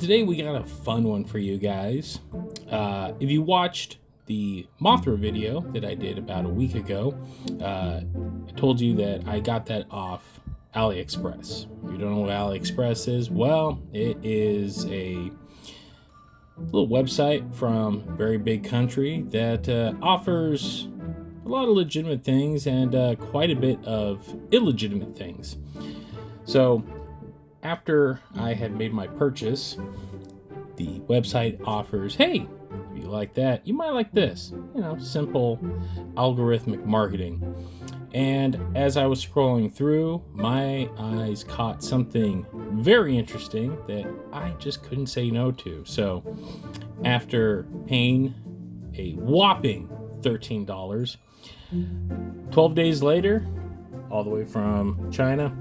Today we got a fun one for you guys. If you watched the Mothra video that I did about a week ago, I told you that I got that off AliExpress. If you don't know what AliExpress is, well, it is a little website from a very big country that offers a lot of legitimate things and quite a bit of illegitimate things. So after I had made my purchase, the website offers, hey, if you like that, you might like this. You know, simple algorithmic marketing. And as I was scrolling through, my eyes caught something very interesting that I just couldn't say no to. So after paying a whopping $13, 12 days later, all the way from China,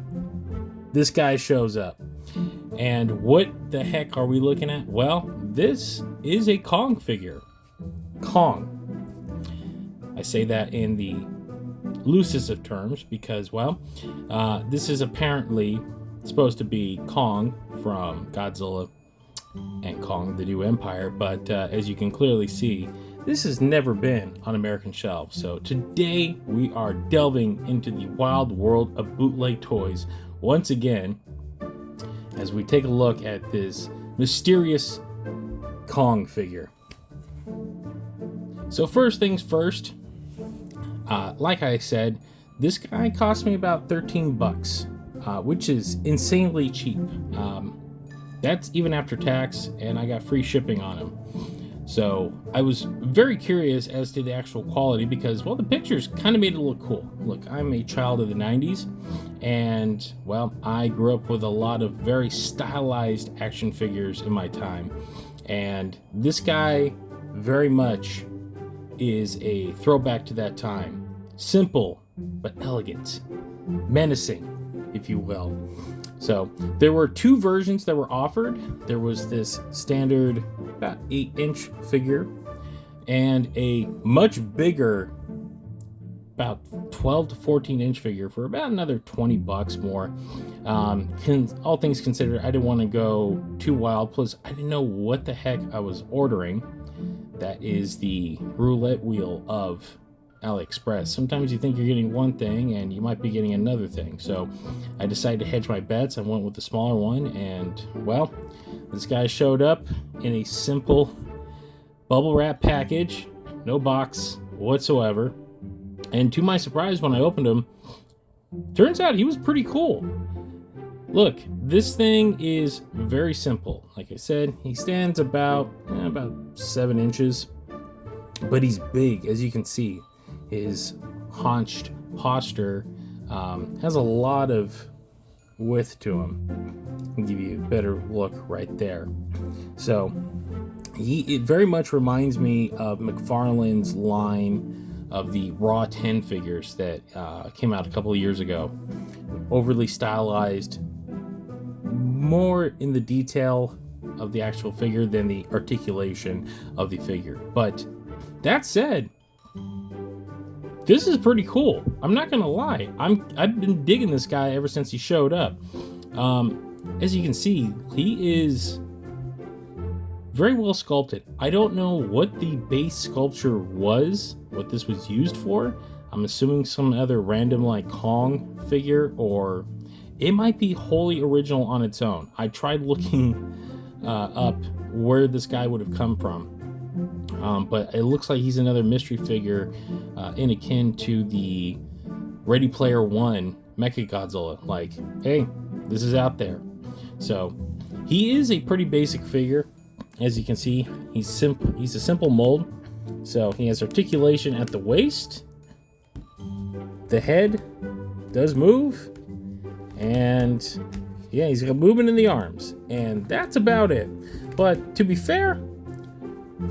this guy shows up. And what the heck are we looking at? Well, this is a Kong figure. Kong. I say that in the loosest of terms because, well, this is apparently supposed to be Kong from Godzilla and Kong the New Empire, but as you can clearly see, this has never been on American shelves. So today we are delving into the wild world of bootleg toys once again, as we take a look at this mysterious Kong figure. So first things first, like I said, this guy cost me about 13 bucks, which is insanely cheap. That's even after tax, and I got free shipping on him. So I was very curious as to the actual quality because, well, the pictures kind of made it look cool. Look, I'm a child of the 90s, and, well, I grew up with a lot of very stylized action figures in my time. And this guy very much is a throwback to that time. Simple, but elegant. Menacing, if you will. So there were two versions that were offered. There was this standard about 8-inch figure and a much bigger about 12 to 14-inch figure for about another 20 bucks more. All things considered, I didn't want to go too wild. Plus, I didn't know what the heck I was ordering. That is the roulette wheel of AliExpress. Sometimes you think you're getting one thing and you might be getting another thing. So I decided to hedge my bets. I went with the smaller one, and, well, this guy showed up in a simple bubble wrap package, no box whatsoever. And to my surprise, when I opened him, turns out he was pretty cool. Look, this thing is very simple. Like I said, he stands about 7 inches, but he's big, as you can see. His haunched posture has a lot of width to him. I'll give you a better look right there. So it very much reminds me of McFarlane's line of the Raw 10 figures that came out a couple of years ago. Overly stylized, more in the detail of the actual figure than the articulation of the figure. But that said, this is pretty cool. I'm not gonna lie. I've been digging this guy ever since he showed up. As you can see, he is very well sculpted. I don't know what the base sculpture was, what this was used for. I'm assuming some other random like Kong figure, or it might be wholly original on its own. I tried looking up where this guy would have come from. But it looks like he's another mystery figure in akin to the Ready Player One Mechagodzilla. Like, hey, this is out there. So he is a pretty basic figure. As you can see, he's a simple mold. So he has articulation at the waist. The head does move. And yeah, he's got movement in the arms. And that's about it. But to be fair,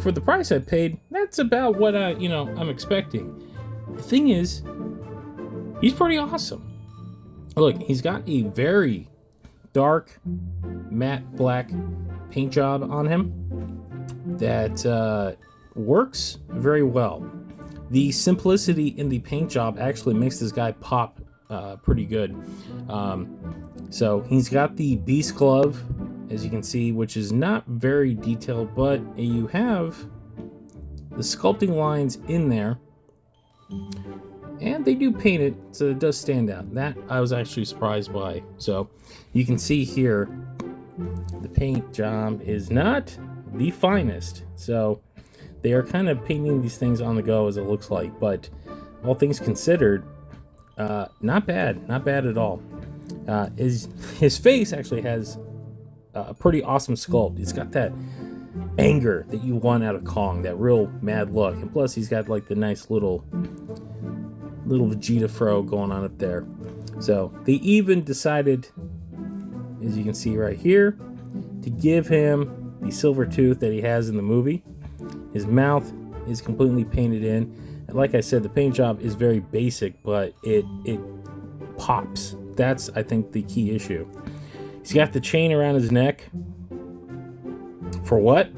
for the price I paid, that's about what I'm expecting. The thing is, he's pretty awesome. Look, he's got a very dark, matte black paint job on him that works very well. The simplicity in the paint job actually makes this guy pop pretty good. So he's got the Beast Glove as you can see, which is not very detailed, but you have the sculpting lines in there, and they do paint it, so it does stand out. That I was actually surprised by. So you can see here, the paint job is not the finest. So they are kind of painting these things on the go, as it looks like, but all things considered, not bad at all. His face actually has a pretty awesome sculpt. It's got that anger that you want out of Kong, that real mad look, and plus he's got like the nice little Vegeta fro going on up there. So they even decided, as you can see right here, to give him the silver tooth that he has in the movie. His mouth is completely painted in, and like I said, the paint job is very basic, but it pops. That's, I think, the key issue. He's got the chain around his neck. For what?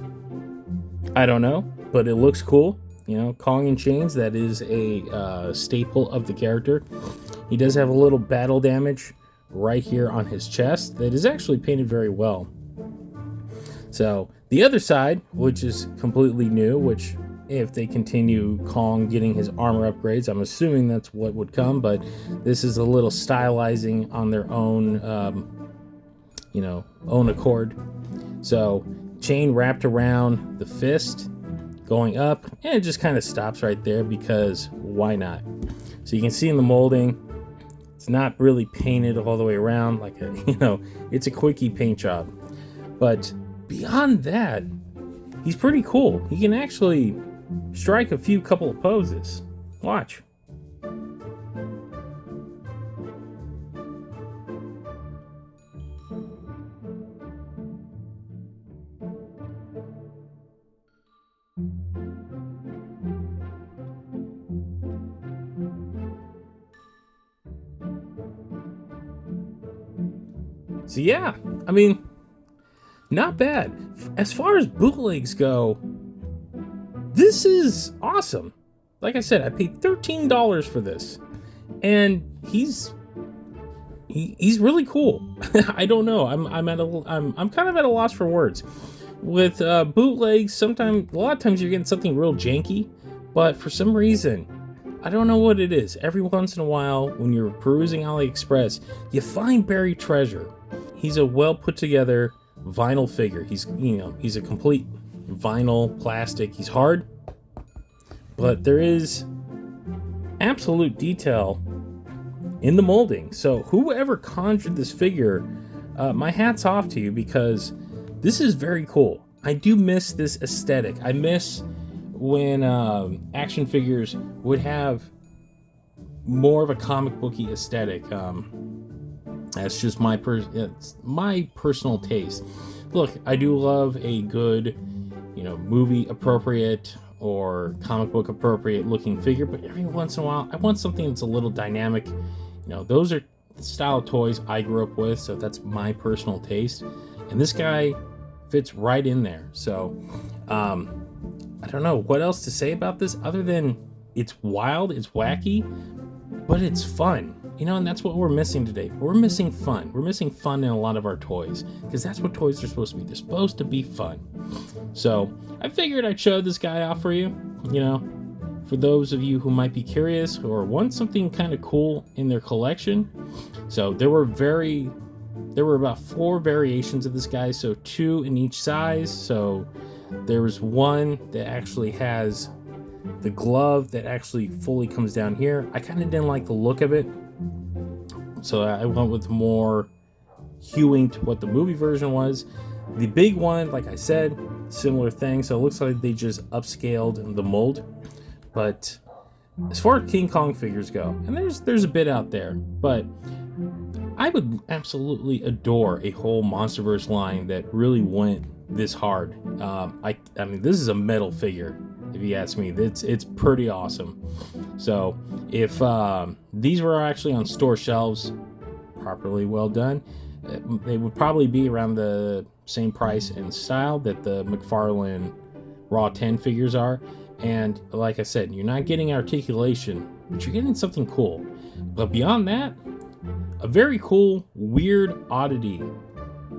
I don't know, but it looks cool. You know, Kong in chains, that is a staple of the character. He does have a little battle damage right here on his chest that is actually painted very well. So the other side, which is completely new, which if they continue Kong getting his armor upgrades, I'm assuming that's what would come, but this is a little stylizing on their own, own accord. So chain wrapped around the fist, going up, and it just kind of stops right there because why not? So you can see in the molding, it's not really painted all the way around like it's a quickie paint job. But beyond that, he's pretty cool. He can actually strike a couple of poses. Watch. So yeah, I mean, not bad. As far as bootlegs go, this is awesome. Like I said, I paid $13 for this, and he's really cool. I don't know. I'm kind of at a loss for words. With bootlegs, a lot of times you're getting something real janky, but for some reason, I don't know what it is. Every once in a while, when you're perusing AliExpress, you find buried treasure. He's a well put together vinyl figure. He's a complete vinyl plastic. He's hard, but there is absolute detail in the molding. So whoever conjured this figure, my hat's off to you, because this is very cool. I do miss this aesthetic. I miss when action figures would have more of a comic booky aesthetic. That's just my personal taste. Look, I do love a good, movie appropriate or comic book appropriate looking figure, but every once in a while, I want something that's a little dynamic. Those are the style of toys I grew up with, so that's my personal taste. And this guy fits right in there. So, I don't know what else to say about this other than it's wild, it's wacky, but it's fun. And that's what we're missing today. We're missing fun. We're missing fun in a lot of our toys, because that's what toys are supposed to be. They're supposed to be fun. So I figured I'd show this guy off for you, for those of you who might be curious or want something kind of cool in their collection. So there were about 4 variations of this guy, so 2 in each size. So there was one that actually has the glove that actually fully comes down here. I kind of didn't like the look of it, so I went with more hewing to what the movie version was. The big one, like I said, similar thing. So it looks like they just upscaled the mold. But as far as King Kong figures go, and there's a bit out there, but I would absolutely adore a whole monsterverse line that really went this hard. I mean, this is a metal figure, if you ask me. It's pretty awesome. So if these were actually on store shelves, properly well done, they would probably be around the same price and style that the McFarlane Raw 10 figures are. And like I said, you're not getting articulation, but you're getting something cool. But beyond that, a very cool, weird oddity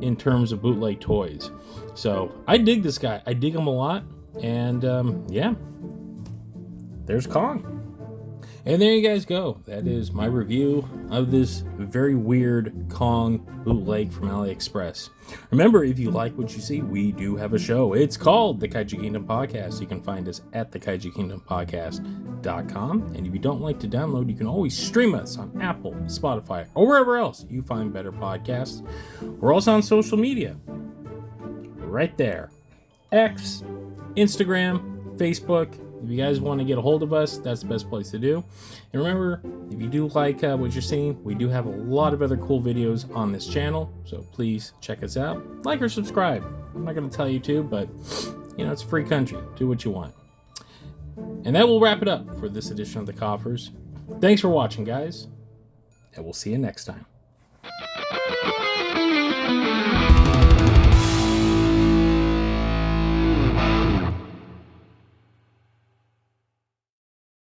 in terms of bootleg toys. So I dig this guy. I dig him a lot. And yeah, there's Kong. And there you guys go. That is my review of this very weird Kong bootleg from AliExpress. Remember, if you like what you see, we do have a show. It's called the Kaiju Kingdom Podcast. You can find us at thekaijukingdompodcast.com. And if you don't like to download, you can always stream us on Apple, Spotify, or wherever else you find better podcasts. We're also on social media. Right there. X, Instagram, Facebook. If you guys want to get a hold of us, that's the best place to do. And remember, if you do like what you're seeing, we do have a lot of other cool videos on this channel. So please check us out. Like or subscribe. I'm not going to tell you to, but you know, it's a free country. Do what you want. And that will wrap it up for this edition of the Koffers. Thanks for watching, guys. And we'll see you next time.